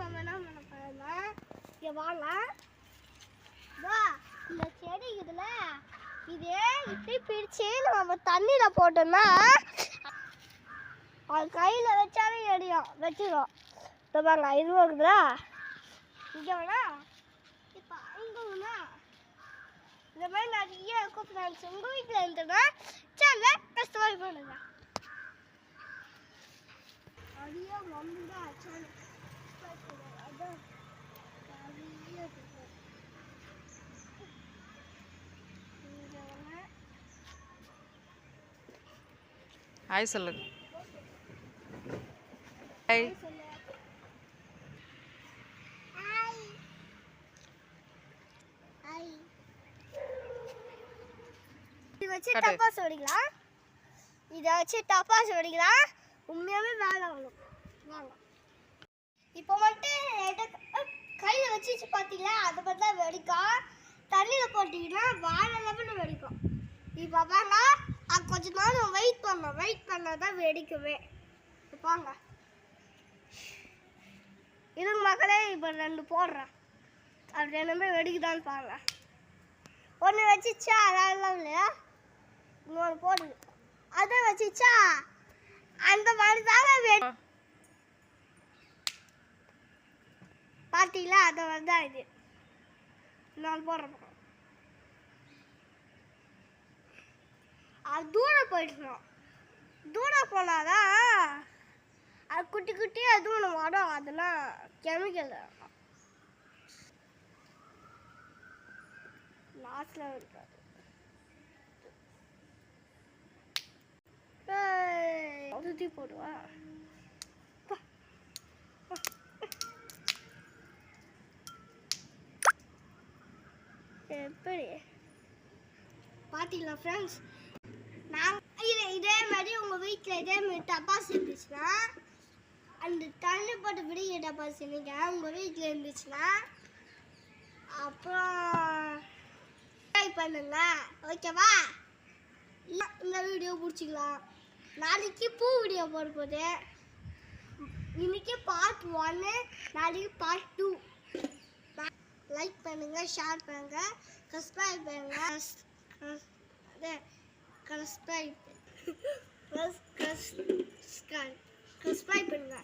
நம்ம என்ன பண்ண போறோம்னா இங்கே வாங்க இந்த செடி இதுல இதே இப்படி பிரிச்சு நம்ம தண்ணியில போட்டோம்னா அது கையில வச்சாலும் எரியும் வச்சிடும். இப்போ பாருங்க இது இருக்குதா இங்கே வேணா இப்போ இங்கே வேணா இந்த மாதிரி நிறைய இருக்கும் ஃப்ரெண்ட்ஸ். உங்கள் வீட்டில் இருந்ததுன்னா சேனலை சப்ஸ்கிரைப் பண்ணுங்க. நிறைய வந்துங்க சேனல் சப்ஸ்கிரைப் பண்ணுங்க. அதான் நிறைய இருக்கு. ஹாய் சொல்லுங்க. ஹாய் இதை வச்சு டப்பாஸ் வெடிக்கலாம். இதை வச்சு டப்பாஸ் வெடிக்கலாம். உண்மையாகவே வேலை ஆகணும். வாங்க இப்போ மட்டும் கையில் வச்சு பார்த்தீங்களா அதை பார்த்து தான் வெடிக்கும். தண்ணியில் போட்டிங்கன்னா வாழை லெவலில் வெடிக்கும். இப்போ பாருங்க அது கொஞ்ச நேரம் வெயிட் பண்ணால் தான் வெடிக்கவே. பாங்க இருங்க மக்களே, இப்போ 2 போடுறேன். அது 2மே வெடிக்குதான்னு பாருங்க. ஒன்று வச்சிச்சா அதெல்லாம் இல்லையா, இன்னொன்று போடுது அதை வச்சிச்சா அந்த மாதிரி தாங்க பார்த்தீங்களா அதை வந்து தான் இது இன்னொன்று போடுறேன். அது தூரம் போயிட்டுருக்கோம். தூரம் போனாதான் அது குட்டி குட்டியாக தூரம் வரும். அதெல்லாம் கெமிக்கல் லாஸ்ட்ல இருக்காது. சுற்றி போடுவா எப்படி பார்த்தீங்களா ஃப்ரெண்ட்ஸ். இதே மாதிரி உங்கள் வீட்டில் இதே மாதிரி டப்பாஸ் இருந்துச்சுன்னா அந்த தண்ணி போட்டு விடிய டப்பாஸ் இல்லைங்க உங்கள் வீட்டில் இருந்துச்சுன்னா அப்புறம் ட்ரை பண்ணுங்க. ஓகேவா? இந்த வீடியோ பிடிச்சிக்கலாம். நாளைக்கு பூ வீடியோ போட போகுது. இன்னைக்கு பார்ட் 1, நாளைக்கு பார்ட் 2. லைக் பண்ணுங்க, ஷேர் பண்ணுங்க, சப்ஸ்கிரைப் பண்ணுங்க. சப்ஸ்கிரைப் பண்ணுங்க.